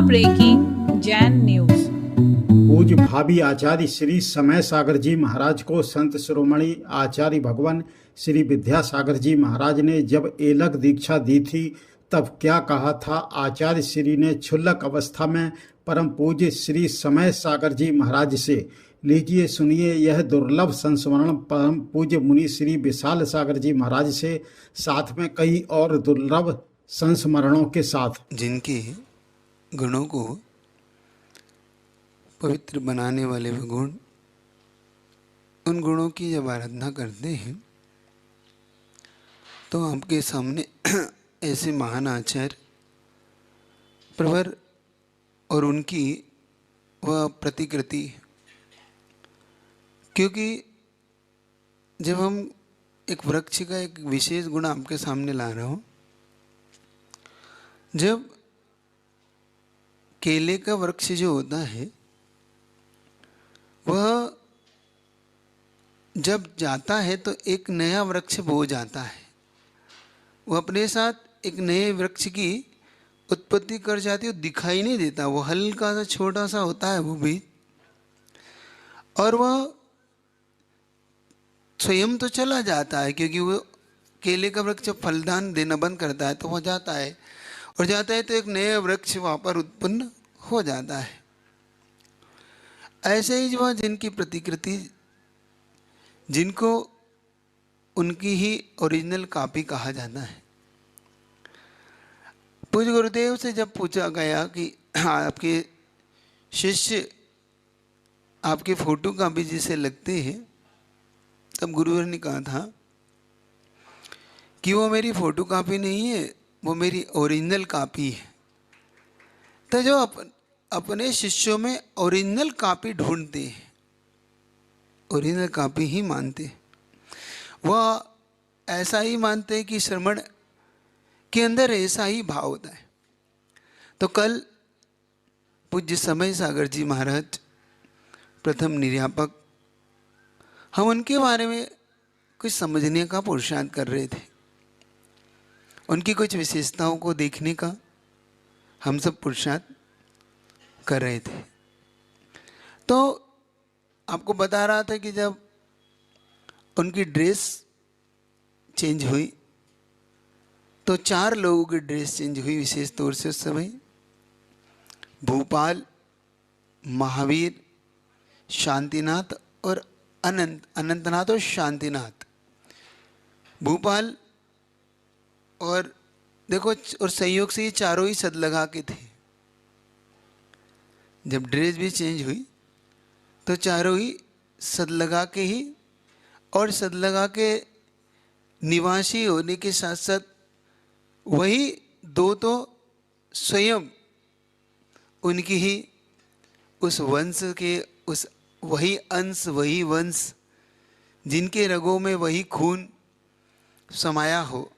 Breaking Jain news. पूज्य भावी आचार्य श्री समय सागर जी महाराज को संत शिरोमणि आचार्य भगवान श्री विद्यासागर जी महाराज ने जब एलक दीक्षा दी थी तब क्या कहा था। आचार्य श्री ने क्षुल्लक अवस्था में परम पूज्य श्री समय सागर जी महाराज से लीजिए सुनिए यह दुर्लभ संस्मरण परम पूज्य मुनि श्री विशाल सागर जी महाराज से, साथ में कई और दुर्लभ संस्मरणों के साथ। जिनके गुणों को पवित्र बनाने वाले वे गुण, उन गुणों की जब आराधना करते हैं तो आपके सामने ऐसे महान आचार्य प्रवर और उनकी वह प्रतिकृति। क्योंकि जब हम एक वृक्ष का एक विशेष गुण आपके सामने ला रहे हो, जब केले का वृक्ष जो होता है वह जब जाता है तो एक नया वृक्ष बो जाता है, वो अपने साथ एक नए वृक्ष की उत्पत्ति कर जाती है। दिखाई नहीं देता, वो हल्का सा छोटा सा होता है वो भी, और वह स्वयं तो चला जाता है क्योंकि वो केले का वृक्ष जब फलदान देना बंद करता है तो वह जाता है, और जाता है तो एक नया वृक्ष वहाँ पर उत्पन्न हो जाता है। ऐसे ही जो जिनकी प्रतिकृति, जिनको उनकी ही ओरिजिनल कॉपी कहा जाता है। पूज्य गुरुदेव से जब पूछा गया कि आपके शिष्य आपके फोटो कॉपी जिसे लगते हैं, तब गुरुवर ने कहा था कि वो मेरी फोटो कॉपी नहीं है, वो मेरी ओरिजिनल कॉपी है। तो जो अपने शिष्यों में ओरिजिनल कॉपी ढूंढते हैं, ओरिजिनल कॉपी ही मानते हैं, वह ऐसा ही मानते हैं कि श्रवण के अंदर ऐसा ही भाव होता है। तो कल पूज्य समय सागर जी महाराज प्रथम निर्यापक, हम उनके बारे में कुछ समझने का पुरुषार्थ कर रहे थे, उनकी कुछ विशेषताओं को देखने का हम सब पुरुषार्थ कर रहे थे। तो आपको बता रहा था कि जब उनकी ड्रेस चेंज हुई तो 4 लोगों की ड्रेस चेंज हुई विशेष तौर से उस समय। भूपाल, महावीर, शांतिनाथ और अनंतनाथ और शांतिनाथ। भूपाल और देखो, और संयोग से ये चारों ही सद लगा के थे। जब ड्रेस भी चेंज हुई तो चारों ही सद लगा के ही, और सद लगा के निवासी होने के साथ साथ वही 2 तो स्वयं उनकी ही उस वंश के, उस वही अंश, वही वंश जिनके रगों में वही खून समाया हो,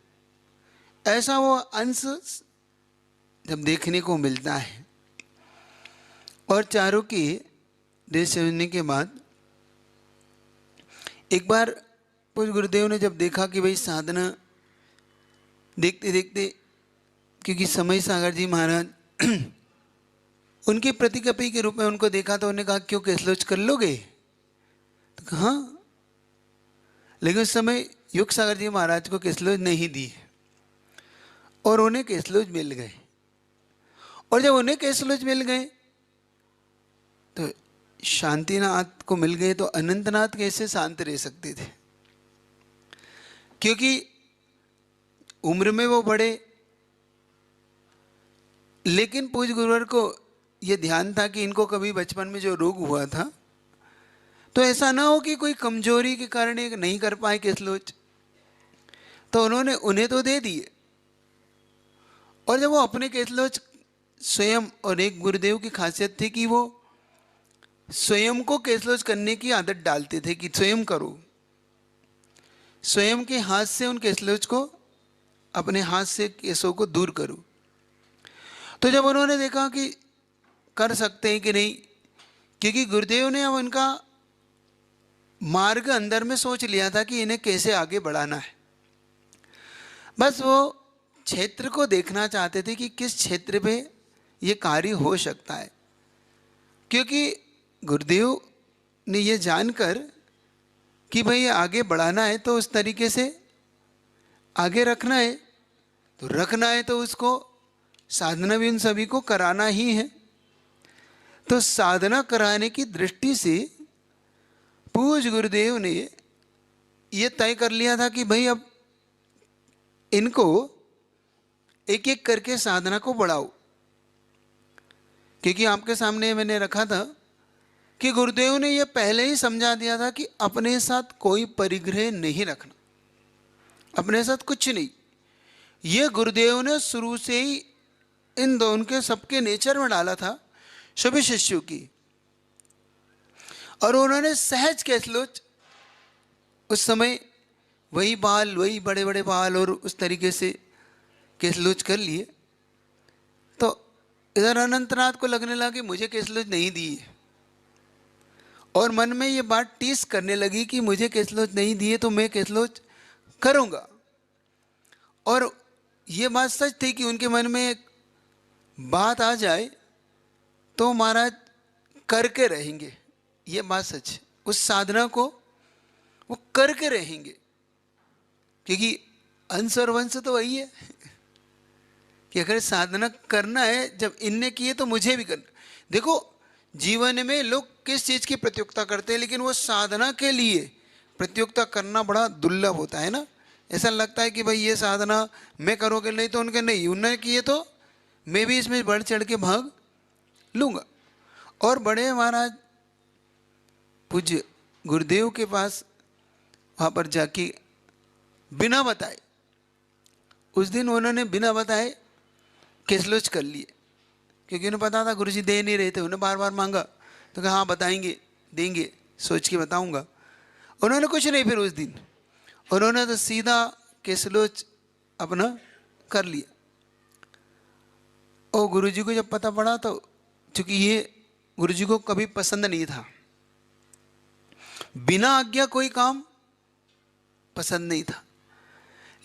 ऐसा वो अंश जब देखने को मिलता है। और चारों की ड्रेस समझने के बाद एक बार पूज्य गुरुदेव ने जब देखा कि भाई साधना देखते देखते, क्योंकि समय सागर जी महाराज उनकी प्रतिकपी के रूप में उनको देखा, तो उन्होंने कहा क्यों केसलोच कर लोगे? तो कहा हाँ, लेकिन उस समय युग सागर जी महाराज को केसलोच नहीं दी और उन्हें केसलोच मिल गए। और जब उन्हें केसलोच मिल गए तो शांतिनाथ को मिल गए, तो अनंतनाथ कैसे शांत रह सकते थे? क्योंकि उम्र में वो बड़े, लेकिन पूज्य गुरुवर को ये ध्यान था कि इनको कभी बचपन में जो रोग हुआ था तो ऐसा ना हो कि कोई कमजोरी के कारण ये नहीं कर पाए केसलोच, तो उन्होंने उन्हें तो दे दिए। और जब वो अपने केसलोच स्वयं, और एक गुरुदेव की खासियत थी कि वो स्वयं को केसलोच करने की आदत डालते थे कि स्वयं करो, स्वयं के हाथ से उन केसलोच को, अपने हाथ से केसों को दूर करो। तो जब उन्होंने देखा कि कर सकते हैं कि नहीं, क्योंकि गुरुदेव ने अब उनका मार्ग अंदर में सोच लिया था कि इन्हें कैसे आगे बढ़ाना है। बस वो क्षेत्र को देखना चाहते थे कि किस क्षेत्र पे ये कार्य हो सकता है, क्योंकि गुरुदेव ने ये जानकर कि भाई आगे बढ़ाना है तो उस तरीके से आगे रखना है, तो रखना है तो उसको साधना भी उन सभी को कराना ही है। तो साधना कराने की दृष्टि से पूज्य गुरुदेव ने ये तय कर लिया था कि भाई अब इनको एक एक करके साधना को बढ़ाओ। क्योंकि आपके सामने मैंने रखा था कि गुरुदेव ने यह पहले ही समझा दिया था कि अपने साथ कोई परिग्रह नहीं रखना, अपने साथ कुछ नहीं। यह गुरुदेव ने शुरू से ही इन दोनों के सबके नेचर में डाला था, सभी शिष्यों की। और उन्होंने सहज कैसलोच उस समय वही बाल, वही बड़े बड़े बाल और उस तरीके से कैसलोच कर लिए। तो इधर अनंतनाथ को लगने लगा कि मुझे कैसलोच नहीं दी है, और मन में ये बात टीस करने लगी कि मुझे कैसलोच नहीं दी है तो मैं कैसलोच करूँगा। और ये बात सच थी कि उनके मन में एक बात आ जाए तो महाराज करके रहेंगे, ये बात सच है। उस साधना को वो करके रहेंगे, क्योंकि अंश और वंश तो वही है कि अगर साधना करना है, जब इनने किए तो मुझे भी करना। देखो जीवन में लोग किस चीज़ की प्रतियोगिता करते हैं, लेकिन वो साधना के लिए प्रतियोगिता करना बड़ा दुर्लभ होता है ना। ऐसा लगता है कि भाई ये साधना मैं करोगे, नहीं तो उनके नहीं, उन्होंने किए तो मैं भी इसमें बढ़ चढ़ के भाग लूँगा। और बड़े महाराज पूज्य गुरुदेव के पास वहाँ पर जाके बिना बताए, उस दिन उन्होंने बिना बताए कैसलोच कर लिए, क्योंकि उन्हें पता था गुरुजी दे नहीं रहे थे। उन्हें बार बार मांगा तो कहा हाँ बताएंगे, देंगे, सोच के बताऊंगा। उन्होंने कुछ नहीं, फिर उस दिन उन्होंने तो सीधा कैसलोच अपना कर लिया। और गुरुजी को जब पता पड़ा तो, चूंकि ये गुरुजी को कभी पसंद नहीं था, बिना आज्ञा कोई काम पसंद नहीं था,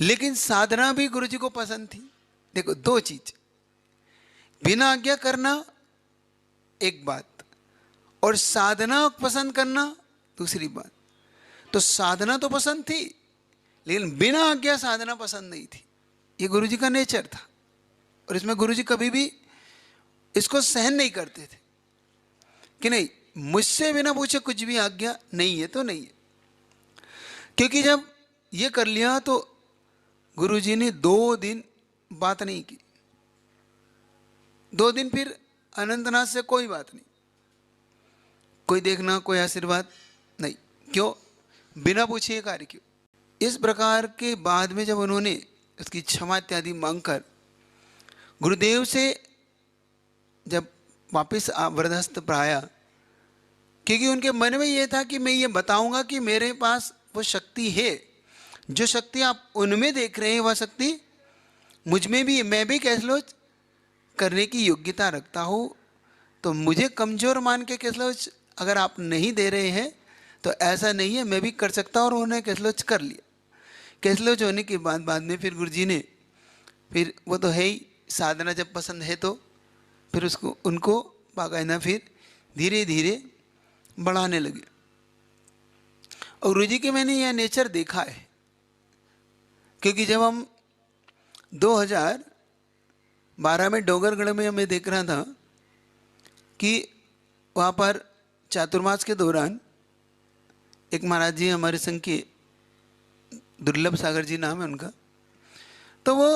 लेकिन साधना भी गुरुजी को पसंद थी। देखो दो चीज, बिना आज्ञा करना एक बात, और साधना पसंद करना दूसरी बात। तो साधना तो पसंद थी, लेकिन बिना आज्ञा साधना पसंद नहीं थी। ये गुरुजी का नेचर था, और इसमें गुरुजी कभी भी इसको सहन नहीं करते थे कि नहीं मुझसे बिना पूछे कुछ भी आज्ञा नहीं है तो नहीं है। क्योंकि जब ये कर लिया तो गुरुजी ने 2 दिन बात नहीं की, 2 दिन फिर अनंतनाथ से कोई बात नहीं, कोई देखना, कोई आशीर्वाद नहीं। क्यों? बिना पूछे कार्य क्यों? इस प्रकार के बाद में जब उन्होंने उसकी क्षमा इत्यादि मांगकर गुरुदेव से जब वापस वृद्धस्थ पर आया, क्योंकि उनके मन में ये था कि मैं ये बताऊंगा कि मेरे पास वो शक्ति है, जो शक्ति आप उनमें देख रहे हैं वह शक्ति मुझ में भी है। मैं भी कैसलोच करने की योग्यता रखता हूँ, तो मुझे कमज़ोर मान के कैसलोच अगर आप नहीं दे रहे हैं तो ऐसा नहीं है, मैं भी कर सकता हूँ। और उन्होंने कैसलोच कर लिया। कैसलोच होने के बाद में फिर गुरुजी ने, फिर वो तो है ही, साधना जब पसंद है तो फिर उसको उनको बाकायदा फिर धीरे धीरे बढ़ाने लगे। और गुरुजी के मैंने यह नेचर देखा है, क्योंकि जब हम 2012 में डोंगरगढ़ में मैं देख रहा था कि वहाँ पर चातुर्मास के दौरान एक महाराज जी हमारे संघ के, दुर्लभ सागर जी नाम है उनका, तो वो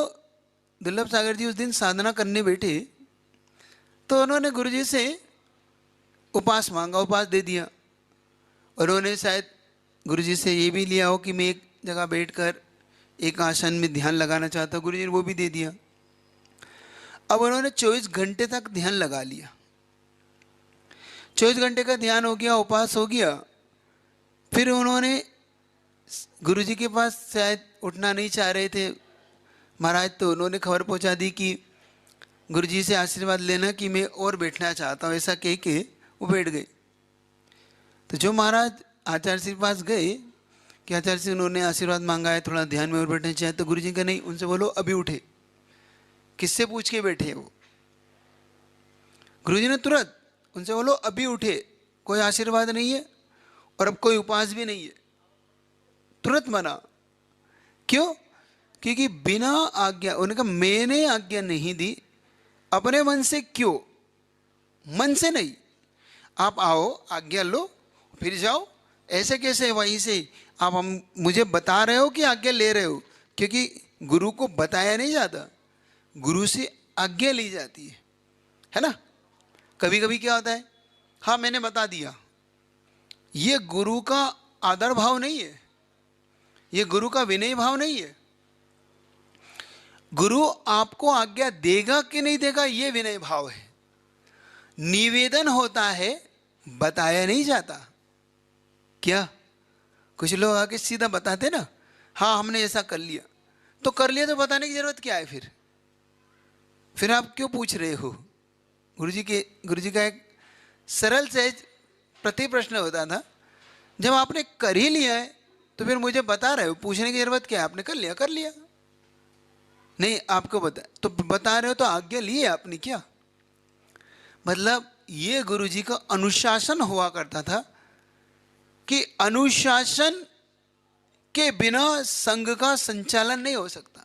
दुर्लभ सागर जी उस दिन साधना करने बैठे, तो उन्होंने गुरुजी से उपास मांगा, उपास दे दिया। और उन्होंने शायद गुरुजी से ये भी लिया हो कि मैं एक जगह बैठकर एक आसन में ध्यान लगाना चाहता हूँ, गुरुजी ने वो भी दे दिया। अब उन्होंने 24 घंटे तक ध्यान लगा लिया, 24 घंटे का ध्यान हो गया, उपास हो गया। फिर उन्होंने गुरुजी के पास शायद उठना नहीं चाह रहे थे महाराज, तो उन्होंने खबर पहुंचा दी कि गुरुजी से आशीर्वाद लेना कि मैं और बैठना चाहता हूँ, ऐसा कह के वो बैठ गए। तो जो महाराज आचार्य जी के पास गए कि आचार्य जी उन्होंने आशीर्वाद मांगा है, थोड़ा ध्यान में और बैठना चाहिए, तो गुरुजी का नहीं, उनसे बोलो अभी उठे। किससे पूछ के बैठे वो? गुरुजी ने तुरंत उनसे बोलो अभी उठे, कोई आशीर्वाद नहीं है और अब कोई उपवास भी नहीं है, तुरंत मना। क्यों? क्योंकि बिना आज्ञा, उन्होंने कहा मैंने आज्ञा नहीं दी, अपने मन से क्यों? मन से नहीं, आप आओ आज्ञा लो फिर जाओ, ऐसे कैसे? वहीं से आप हम मुझे बता रहे हो कि आज्ञा ले रहे हो? क्योंकि गुरु को बताया नहीं जाता, गुरु से आज्ञा ली जाती है ना। कभी कभी क्या होता है, हाँ मैंने बता दिया, ये गुरु का आदर भाव नहीं है, ये गुरु का विनय भाव नहीं है। गुरु आपको आज्ञा देगा कि नहीं देगा ये विनय भाव है। निवेदन होता है, बताया नहीं जाता। क्या कुछ लोग आके सीधा बताते ना, हाँ हमने ऐसा कर लिया, तो कर लिया तो बताने की जरूरत क्या है? फिर आप क्यों पूछ रहे हो? गुरुजी का एक सरल सहज प्रति प्रश्न होता था, जब आपने कर ही लिया है तो फिर मुझे बता रहे हो, पूछने की जरूरत क्या है? आपने कर लिया, कर लिया। नहीं आपको बता रहे हो तो आज्ञा ली है आपने क्या? मतलब ये गुरुजी का अनुशासन हुआ करता था कि अनुशासन के बिना संघ का संचालन नहीं हो सकता।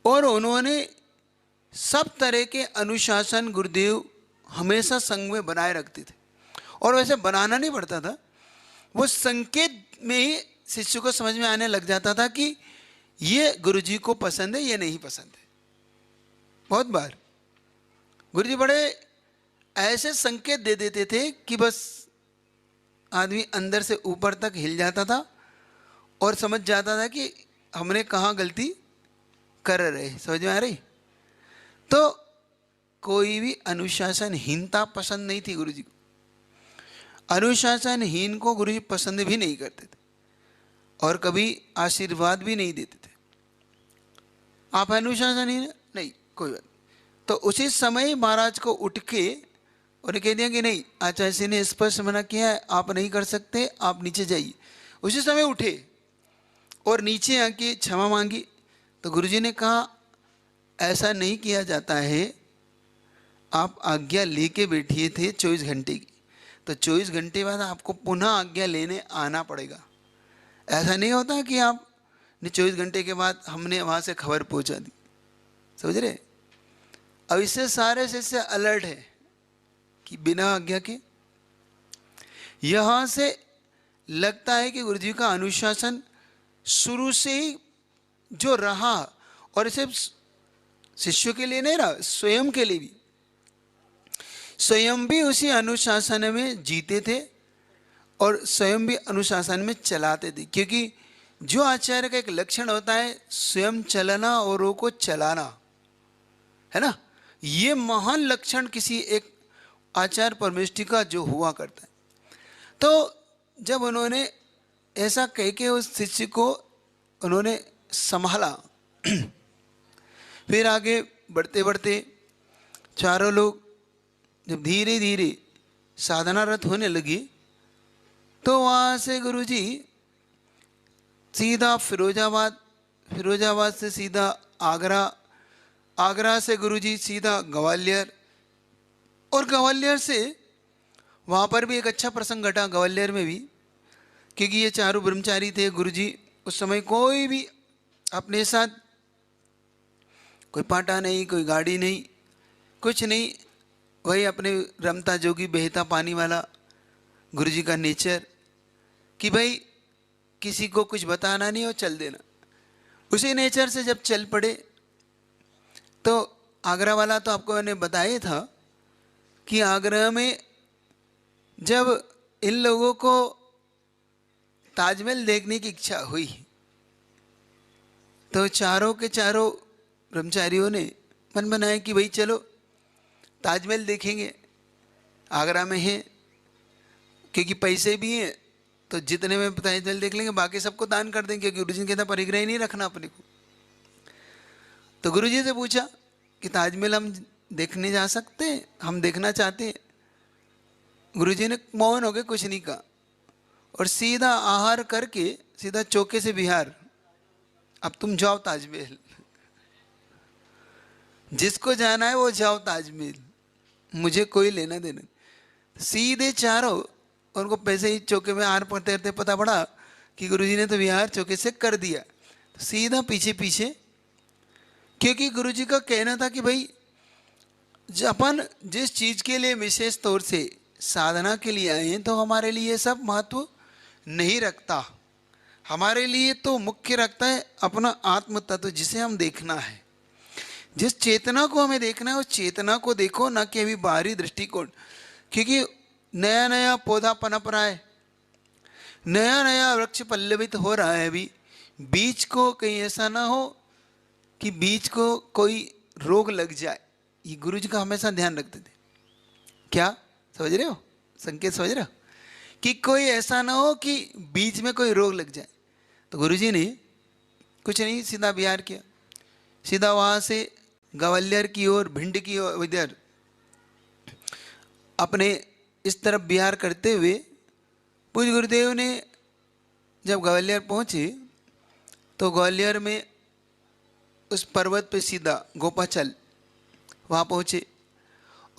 और उन्होंने सब तरह के अनुशासन गुरुदेव हमेशा संघ में बनाए रखते थे, और वैसे बनाना नहीं पड़ता था, वो संकेत में ही शिष्य को समझ में आने लग जाता था कि ये गुरुजी को पसंद है, ये नहीं पसंद है। बहुत बार गुरुजी बड़े ऐसे संकेत दे देते थे कि बस आदमी अंदर से ऊपर तक हिल जाता था और समझ जाता था कि हमने कहाँ गलती कर रहे। समझ में आ रही? तो कोई भी अनुशासनहीनता पसंद नहीं थी गुरुजी को। अनुशासनहीन को गुरुजी पसंद भी नहीं करते थे और कभी आशीर्वाद भी नहीं देते थे। आप अनुशासनहीन नहीं, कोई बात। तो उसी समय महाराज को उठ के और कह दिया कि नहीं, आचार्य जी ने स्पष्ट मना किया है, आप नहीं कर सकते, आप नीचे जाइए। उसी समय उठे और नीचे आके क्षमा मांगी। तो गुरुजी ने कहा ऐसा नहीं किया जाता है, आप आज्ञा लेके बैठिए थे 24 घंटे की, तो 24 घंटे बाद आपको पुनः आज्ञा लेने आना पड़ेगा। ऐसा नहीं होता कि आप 24 घंटे के बाद हमने वहाँ से खबर पहुँचा दी। समझ रहे? अब इससे सारे शिष्य अलर्ट है कि बिना आज्ञा के। यहाँ से लगता है कि गुरुजी का अनुशासन शुरू से ही जो रहा, और सिर्फ शिष्यों के लिए नहीं रहा, स्वयं के लिए भी, स्वयं भी उसी अनुशासन में जीते थे और स्वयं भी अनुशासन में चलाते थे। क्योंकि जो आचार्य का एक लक्षण होता है स्वयं चलना औरों को चलाना, है ना, ये महान लक्षण किसी एक आचार्य परमेष्ठी का जो हुआ करता है। तो जब उन्होंने ऐसा कह के उस शिष्य को उन्होंने संभाला, फिर आगे बढ़ते बढ़ते चारों लोग जब धीरे धीरे साधनारत होने लगी, तो वहाँ से गुरुजी सीधा फिरोजाबाद, फिरोजाबाद से सीधा आगरा, आगरा से गुरुजी सीधा ग्वालियर, और ग्वालियर से वहाँ पर भी एक अच्छा प्रसंग घटा ग्वालियर में भी, क्योंकि ये चारों ब्रह्मचारी थे। गुरुजी उस समय कोई भी अपने साथ, कोई पाटा नहीं, कोई गाड़ी नहीं, कुछ नहीं, वही अपने रमता जोगी बहता पानी वाला गुरुजी का नेचर कि भाई किसी को कुछ बताना नहीं और चल देना। उसी नेचर से जब चल पड़े तो आगरा वाला तो आपको मैंने बताया था कि आगरा में जब इन लोगों को ताजमहल देखने की इच्छा हुई तो चारों के चारों ब्रह्मचारियों ने मन बनाया कि भाई चलो ताजमहल देखेंगे, आगरा में है, क्योंकि पैसे भी हैं तो जितने में ताजमहल देख लेंगे, बाकी सबको दान कर देंगे, क्योंकि गुरुजी ने कहता परिग्रह ही नहीं रखना अपने को। तो गुरुजी से पूछा कि ताजमहल हम देखने जा सकते हैं, हम देखना चाहते हैं। गुरुजी ने मौन हो गए, कुछ नहीं कहा, और सीधा आहार करके सीधा चौके से बिहार, अब तुम जाओ ताजमहल, जिसको जाना है वो जाओ ताजमहल। मुझे कोई लेना देना नहीं। सीधे चारों उनको पैसे ही चौके में हार पड़ते रहते, पता पड़ा कि गुरुजी ने तो विहार चौके से कर दिया, तो सीधा पीछे पीछे, क्योंकि गुरुजी का कहना था कि भाई अपन जिस चीज़ के लिए विशेष तौर से साधना के लिए आए हैं तो हमारे लिए सब महत्व नहीं रखता। हमारे लिए तो मुख्य रखता है अपना आत्म तत्व, जिसे हम देखना है। जिस चेतना को हमें देखना है उस चेतना को देखो, ना कि अभी बाहरी दृष्टिकोण। क्योंकि नया नया पौधा पनप रहा है, नया नया वृक्ष पल्लवित हो रहा है, अभी बीज को कहीं ऐसा ना हो कि बीज को कोई रोग लग जाए। ये गुरु जी का हमेशा ध्यान रखते थे। क्या समझ रहे हो, संकेत समझ रहे हो, कि कोई ऐसा ना हो कि बीज में कोई रोग लग जाए। तो गुरु जी ने कुछ नहीं, सीधा बिहार किया, सीधा वहाँ से ग्वालियर की ओर, भिंड की ओर, इधर अपने इस तरफ बिहार करते हुए पूज्य गुरुदेव ने जब ग्वालियर पहुँचे तो ग्वालियर में उस पर्वत पे सीधा गोपाचल वहाँ पहुँचे।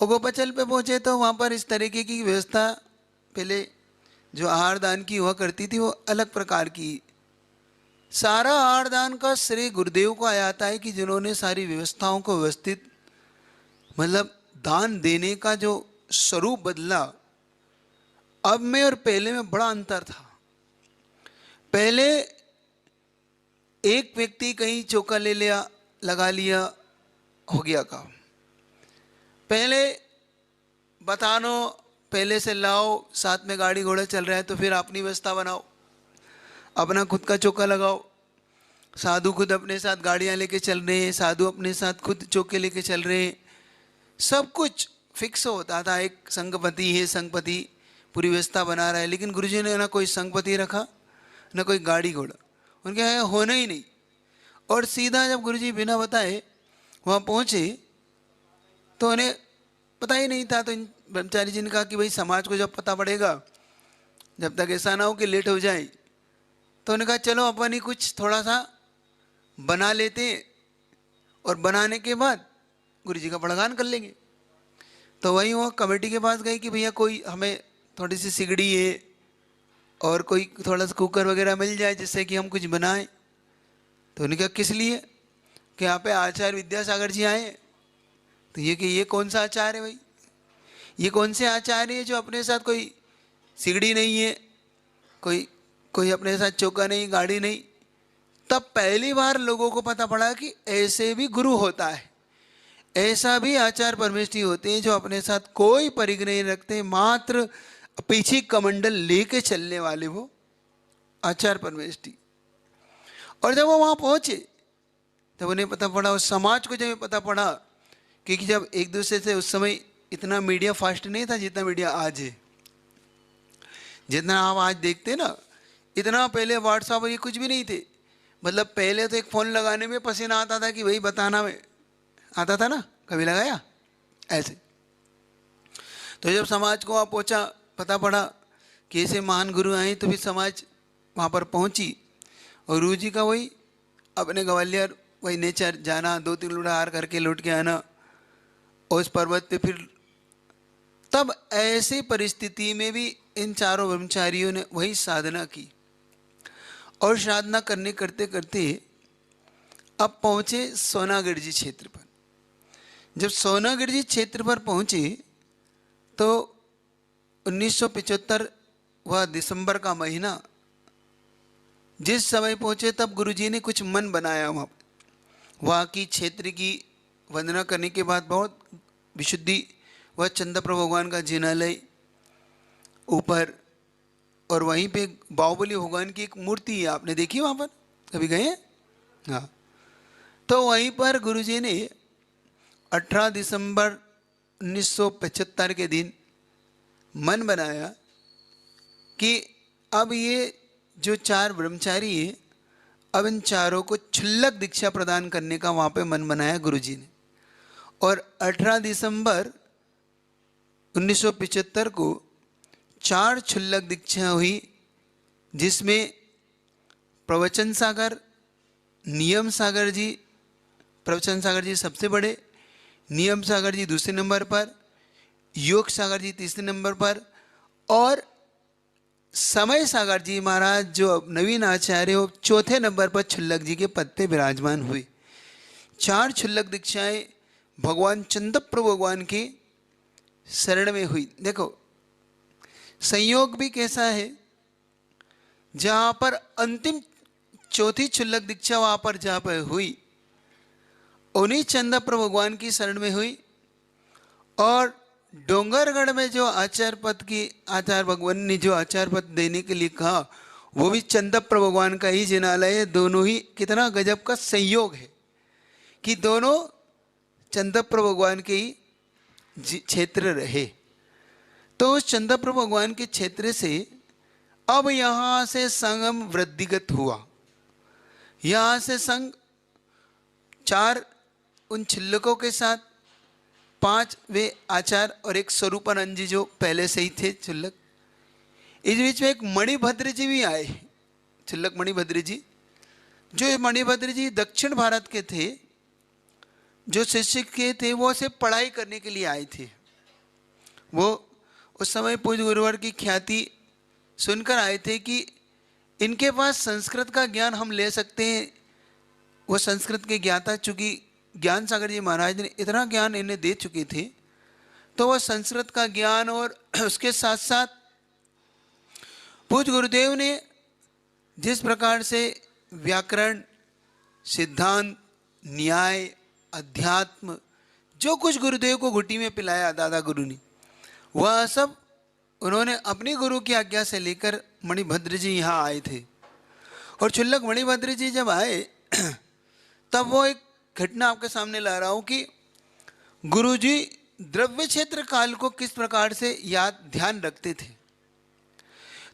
और गोपाचल पे पहुँचे तो वहाँ पर इस तरीके की व्यवस्था, पहले जो आहार दान की हुआ करती थी वो अलग प्रकार की। सारा आहार दान का श्रेय गुरुदेव को आया था कि जिन्होंने सारी व्यवस्थाओं को व्यवस्थित, मतलब दान देने का जो स्वरूप बदला, अब में और पहले में बड़ा अंतर था। पहले एक व्यक्ति कहीं चौका ले लिया, लगा लिया, हो गया काम। पहले बतानो, पहले से लाओ, साथ में गाड़ी घोड़ा चल रहा है तो फिर अपनी व्यवस्था बनाओ, अपना खुद का चौका लगाओ। साधु खुद अपने साथ गाड़ियाँ लेके चल रहे हैं, साधु अपने साथ खुद चौके लेके चल रहे हैं, सब कुछ फिक्स होता था। एक संघपति है, संघपति पूरी व्यवस्था बना रहा है, लेकिन गुरुजी ने ना कोई संघपति रखा, ना कोई गाड़ी घोड़ा, उनके यहाँ होना ही नहीं। और सीधा जब गुरुजी बिना बताए वहाँ पहुँचे तो उन्हें पता ही नहीं था। तो इन ब्रह्मचारी जी ने कहा कि भाई समाज को जब पता पड़ेगा, जब तक ऐसा ना हो कि लेट हो जाए, तो उन्होंने कहा चलो अपन ही कुछ थोड़ा सा बना लेते हैं और बनाने के बाद गुरुजी का बड़गान कर लेंगे। तो वहीं वो कमेटी के पास गई कि भैया कोई हमें थोड़ी सी सिगड़ी है और कोई थोड़ा सा कुकर वगैरह मिल जाए जिससे कि हम कुछ बनाएं। तो उन्होंने कहा किस लिए, कि यहाँ पे आचार्य विद्यासागर जी आए। तो ये कि ये कौन सा आचार्य है भाई, ये कौन से आचार्य है जो अपने साथ कोई सिगड़ी नहीं है, कोई अपने साथ चौका नहीं, गाड़ी नहीं। तब पहली बार लोगों को पता पड़ा कि ऐसे भी गुरु होता है, ऐसा भी आचार्य परमेष्ठी होते हैं जो अपने साथ कोई परिग्रह नहीं रखते, मात्र पीछे कमंडल लेके चलने वाले वो आचार्य परमेष्ठी। और जब वो वहाँ पहुँचे तब उन्हें पता पड़ा, उस समाज को जब पता पड़ा, क्योंकि जब एक दूसरे से उस समय इतना मीडिया फास्ट नहीं था जितना मीडिया आज है। जितना आप आज देखते ना, इतना पहले व्हाट्सएप ये कुछ भी नहीं थे। मतलब पहले तो एक फ़ोन लगाने में पसीना आता था कि भाई बताना में आता था ना, कभी लगाया ऐसे। तो जब समाज को वहाँ पहुँचा, पता पड़ा कि ऐसे महान गुरु आए, तो फिर समाज वहाँ पर पहुँची। और गुरु जी का वही अपने ग्वालियर वही नेचर, जाना 2-3 लुड़ा हार करके लौट के आना, और उस पर्वत पे फिर। तब ऐसी परिस्थिति में भी इन चारों ब्रह्मचारियों ने वही साधना की, और साधना करने करते करते अब पहुँचे सोनागढ़ जी क्षेत्र पर। जब सोनागढ़ जी क्षेत्र पर पहुँचे तो 1975 वह दिसंबर का महीना, जिस समय पहुँचे तब गुरुजी ने कुछ मन बनाया। वहाँ की क्षेत्र की वंदना करने के बाद बहुत विशुद्धि, वह चंद्रप्रभु भगवान का जिनालय ऊपर, और वहीं पे बाहुबली भगवान की एक मूर्ति है, आपने देखी वहाँ पर, कभी गए हैं? हाँ। तो वहीं पर गुरुजी ने 18 दिसंबर 1975 के दिन मन बनाया कि अब ये जो 4 ब्रह्मचारी हैं, अब इन चारों को क्षुल्लक दीक्षा प्रदान करने का वहाँ पे मन बनाया गुरुजी ने। और 18 दिसंबर 1975 को 4 क्षुल्लक दीक्षा हुई, जिसमें प्रवचन सागर, नियम सागर जी, प्रवचन सागर जी सबसे बड़े, नियम सागर जी दूसरे नंबर पर, योग सागर जी तीसरे नंबर पर, और समय सागर जी महाराज जो अब नवीन आचार्य हो चौथे नंबर पर छुल्लक जी के पद पे विराजमान हुए। 4 छुल्लक दीक्षाएं भगवान चंद्रप्रभु भगवान की शरण में हुई। देखो संयोग भी कैसा है, जहाँ पर अंतिम चौथी छुल्लक दीक्षा वहाँ पर जहाँ पर हुई उन्हीं चंद्रप्रभु भगवान की शरण में हुई। और डोंगरगढ़ में जो आचार्य पद की आचार्य भगवान ने जो आचार्य पद देने के लिए कहा वो भी चंद्रप्रभु भगवान का ही जिनालय है। दोनों ही कितना गजब का संयोग है कि दोनों चंद्रप्रभु भगवान के ही क्षेत्र रहे। तो उस चंद्रप्रभु भगवान के क्षेत्र से अब यहाँ से संगम वृद्धिगत हुआ। यहाँ से संघ 4 उन छिल्लकों के साथ, 5 वे आचार्य और एक स्वरूपानंद जी जो पहले से ही थे छिल्लक। इस बीच में एक मणिभद्र जी भी आए, छिल्लक मणिभद्र जी। जो मणिभद्र जी दक्षिण भारत के थे, जो शिष्य के थे, वो सिर्फ पढ़ाई करने के लिए आए थे। वो उस समय पूज्य गुरुवर की ख्याति सुनकर आए थे कि इनके पास संस्कृत का ज्ञान हम ले सकते हैं। वो संस्कृत के ज्ञाता, चूँकि ज्ञान सागर जी महाराज ने इतना ज्ञान इन्हें दे चुके थे, तो वह संस्कृत का ज्ञान और उसके साथ साथ पूज्य गुरुदेव ने जिस प्रकार से व्याकरण, सिद्धांत, न्याय, अध्यात्म, जो कुछ गुरुदेव को घुट्टी में पिलाया दादा गुरु ने, वह सब उन्होंने अपनी गुरु की आज्ञा से लेकर मणिभद्र जी यहाँ आए थे। और छुल्लक मणिभद्र जी जब आए तब वो एक घटना आपके सामने ला रहा हूँ कि गुरुजी द्रव्य क्षेत्र काल को किस प्रकार से याद ध्यान रखते थे।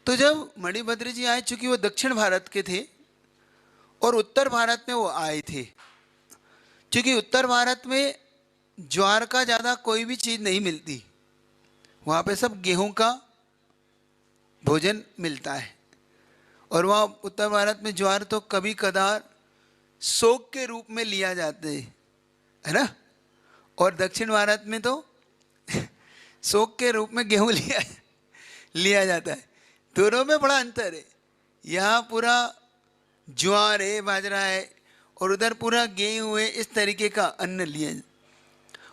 तो जब मणिभद्र जी आए, चूँकि वो दक्षिण भारत के थे और उत्तर भारत में वो आए थे, चूँकि उत्तर भारत में ज्वार का ज़्यादा कोई भी चीज़ नहीं मिलती, वहाँ पे सब गेहूं का भोजन मिलता है। और वहाँ उत्तर भारत में ज्वार तो कभी कदार सोग के रूप में लिया जाते है ना, और दक्षिण भारत में तो सोग के रूप में गेहूं लिया जाता है। दोनों में बड़ा अंतर है। यहाँ पूरा ज्वार है, बाजरा है, और उधर पूरा गेहूं है। इस तरीके का अन्न लिया।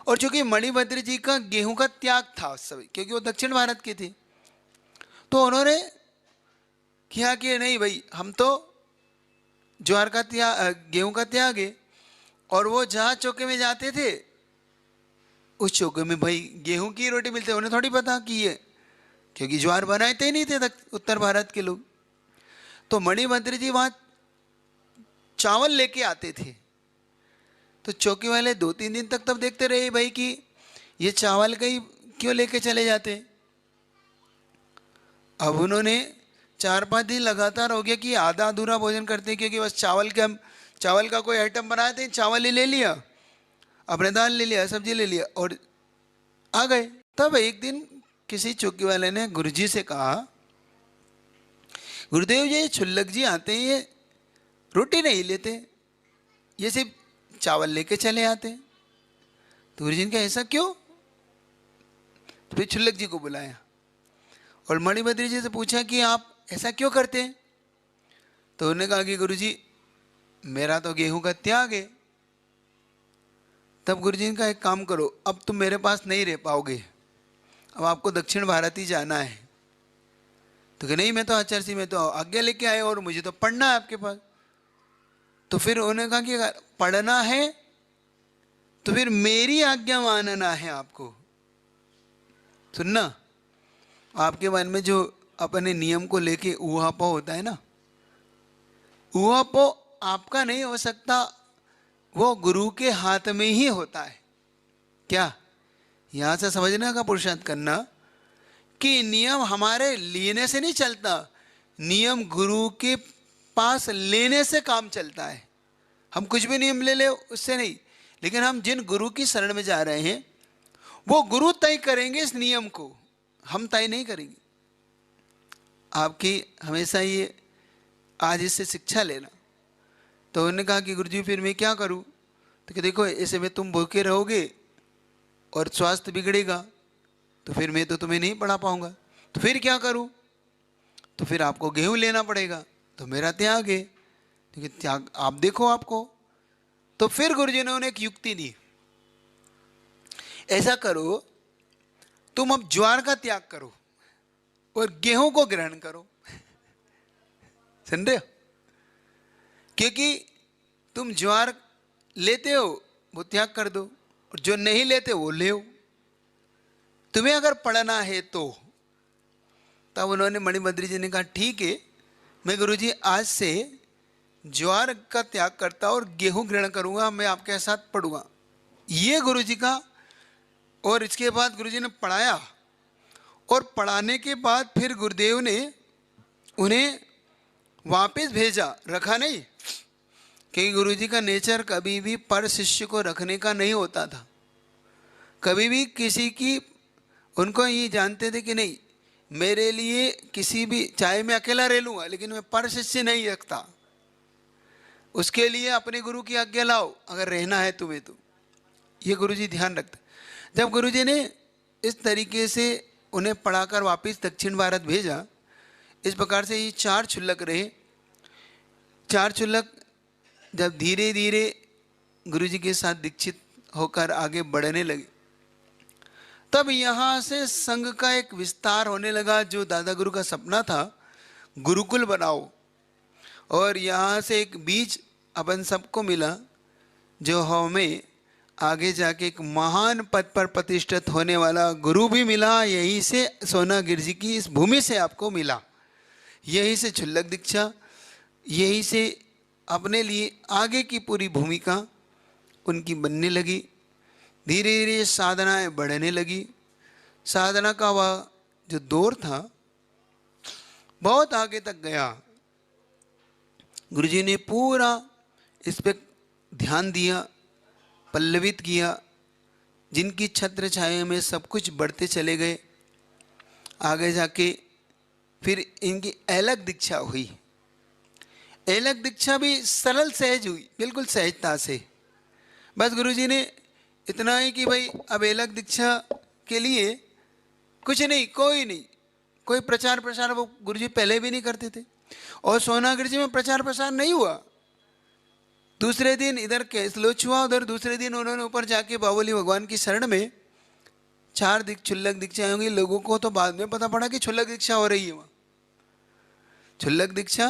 और चूँकि मणिभद्र जी का गेहूं का त्याग था उस समय, क्योंकि वो दक्षिण भारत के थे, तो उन्होंने किया कि नहीं भाई, हम तो ज्वार का त्याग, गेहूं का त्याग है। और वो जहाँ चौके में जाते थे उस चौके में भाई गेहूं की रोटी मिलती है। उन्हें थोड़ी पता कि ये, क्योंकि ज्वार बनाते ही नहीं थे उत्तर भारत के लोग। तो मणिभद्र जी वहाँ चावल लेके आते थे। तो चौकी वाले 2-3 दिन तक तब देखते रहे भाई कि ये चावल कहीं क्यों लेके चले जाते। अब उन्होंने 4-5 दिन लगातार हो गया कि आधा अधूरा भोजन करते हैं, क्योंकि बस चावल का कोई आइटम बनाए थे, चावल ही ले लिया, अपने दाल ले लिया, सब्जी ले लिया और आ गए। तब एक दिन किसी चौकी वाले ने गुरुजी से कहा, गुरुदेव जी छुल्लक जी आते हैं, ये रोटी नहीं लेते, ये सिर्फ चावल लेके चले आते। तो गुरुजी ने कहा ऐसा क्यों? तो फिर छुल्लक जी को बुलाया और मणिभद्र जी से पूछा कि आप ऐसा क्यों करते हैं। तो उन्होंने कहा कि गुरुजी मेरा तो गेहूं का त्याग है। तब गुरुजी ने कहा एक काम करो, अब तुम मेरे पास नहीं रह पाओगे, अब आपको दक्षिण भारत ही जाना है। तो कि नहीं, मैं तो आचार्य जी, मैं तो आज्ञा लेके आए और मुझे तो पढ़ना है आपके पास। तो फिर उन्होंने कहा कि अगर पढ़ना है तो फिर मेरी आज्ञा मानना है आपको। सुनना, आपके मन में जो अपने नियम को लेके ऊहापोह होता है ना, ऊहापोह आपका नहीं हो सकता, वो गुरु के हाथ में ही होता है। क्या? यहाँ से समझने का पुरुषार्थ करना कि नियम हमारे लेने से नहीं चलता, नियम गुरु के पास लेने से काम चलता है। हम कुछ भी नियम ले ले उससे नहीं, लेकिन हम जिन गुरु की शरण में जा रहे हैं वो गुरु तय करेंगे इस नियम को, हम तय नहीं करेंगे। आपकी हमेशा ये आज इससे शिक्षा लेना। तो उन्होंने कहा कि गुरुजी फिर मैं क्या करूं? तो कि देखो ऐसे में तुम भूखे रहोगे और स्वास्थ्य बिगड़ेगा, तो फिर मैं तो तुम्हें नहीं पढ़ा पाऊंगा, तो फिर क्या करूं? तो फिर आपको गेहूं लेना पड़ेगा, तो मेरा त्याग है, क्योंकि त्याग आप देखो आपको। तो फिर गुरुजी ने उन्हें एक युक्ति दी, ऐसा करो तुम अब ज्वार का त्याग करो और गेहूं को ग्रहण करो। सुन रहे हो? क्योंकि तुम ज्वार लेते हो वो त्याग कर दो, और जो नहीं लेते वो ले। तुम्हें अगर पढ़ना है तो। तब उन्होंने मणिभद्री जी ने कहा ठीक है, मैं गुरुजी आज से ज्वार का त्याग करता और गेहूं ग्रहण करूंगा, मैं आपके साथ पढ़ूंगा। ये गुरुजी का। और इसके बाद गुरुजी ने पढ़ाया, और पढ़ाने के बाद फिर गुरुदेव ने उन्हें वापस भेजा, रखा नहीं, क्योंकि गुरुजी का नेचर कभी भी पर शिष्य को रखने का नहीं होता था। कभी भी किसी की, उनको ये जानते थे कि नहीं, मेरे लिए किसी भी, चाहे मैं अकेला रह लूँगा लेकिन मैं पर शिष्य नहीं रखता, उसके लिए अपने गुरु की आज्ञा लाओ अगर रहना है तुम्हें। तो ये गुरुजी ध्यान रखते। जब गुरुजी ने इस तरीके से उन्हें पढ़ाकर वापस दक्षिण भारत भेजा, इस प्रकार से ये 4 क्षुल्लक रहे। 4 क्षुल्लक जब धीरे धीरे गुरुजी के साथ दीक्षित होकर आगे बढ़ने लगे, तब यहाँ से संघ का एक विस्तार होने लगा। जो दादा गुरु का सपना था, गुरुकुल बनाओ, और यहाँ से एक बीज अपन सबको मिला, जो हमें आगे जाके एक महान पद पर प्रतिष्ठित होने वाला गुरु भी मिला। यहीं से सोनागिर जी की इस भूमि से आपको मिला, यहीं से क्षुल्लक दीक्षा, यहीं से अपने लिए आगे की पूरी भूमिका उनकी बनने लगी। धीरे धीरे साधनाएं बढ़ने लगी। साधना का वह जो दौर था बहुत आगे तक गया। गुरुजी ने पूरा इस पे ध्यान दिया, पल्लवित किया, जिनकी छत्र छाया में सब कुछ बढ़ते चले गए। आगे जाके फिर इनकी अलग दीक्षा हुई। अलग दीक्षा भी सरल सहज हुई, बिल्कुल सहजता से। बस गुरुजी ने इतना ही कि भाई अब अलग दीक्षा के लिए कुछ नहीं, कोई प्रचार प्रसार वो गुरुजी पहले भी नहीं करते थे। और सोनागिर जी में प्रचार प्रसार नहीं हुआ। दूसरे दिन इधर कैसलोच हुआ, उधर दूसरे दिन उन्होंने ऊपर जाके बावली भगवान की शरण में 4 क्षुल्लक दीक्षा होंगी। लोगों को तो बाद में पता पड़ा कि क्षुल्लक दीक्षा हो रही है। वहाँ क्षुल्लक दीक्षा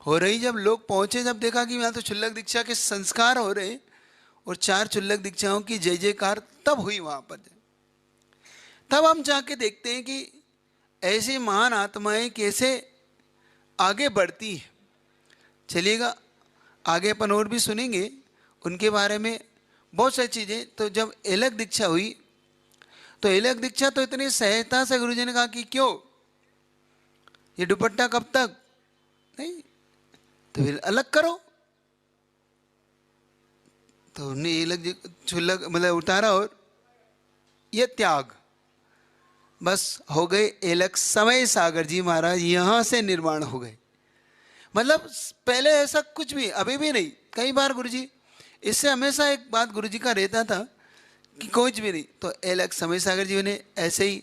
हो रही, जब लोग पहुंचे, जब देखा कि यहाँ तो क्षुल्लक दीक्षा के संस्कार हो रहे और 4 क्षुल्लक दीक्षाओं की जय जयकार तब हुई वहाँ पर। तब हम जाके देखते हैं कि ऐसी महान आत्माएं कैसे आगे बढ़ती है। चलिएगा आगे अपन और भी सुनेंगे उनके बारे में बहुत सारी चीज़ें। तो जब अलग दीक्षा हुई, तो अलग दीक्षा तो इतनी सहजता से गुरुजी ने कहा कि क्यों ये दुपट्टा कब तक, नहीं तो फिर अलग करो। तो उन्हें अलग क्षुल्लक मतलब उतारा, और ये त्याग बस हो गए अलग। समय सागर जी महाराज यहाँ से निर्माण हो गए। मतलब पहले ऐसा कुछ भी, अभी भी नहीं। कई बार गुरुजी इससे हमेशा एक बात गुरुजी का रहता था कि कुछ भी नहीं, तो अलग समय सागर जी ने ऐसे ही,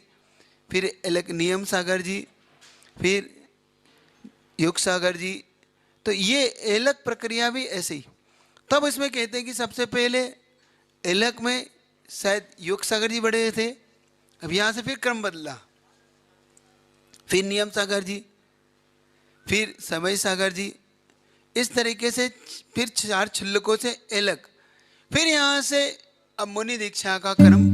फिर अलग नियम सागर जी, फिर योग सागर जी, तो ये अलग प्रक्रिया भी ऐसे ही। तब इसमें कहते हैं कि सबसे पहले अलग में शायद योग सागर जी बड़े थे, अब यहाँ से फिर क्रम बदला, फिर नियम सागर जी, फिर समय सागर जी, इस तरीके से फिर 4 क्षुल्लकों से अलग, फिर यहाँ से अब मुनि दीक्षा का क्रम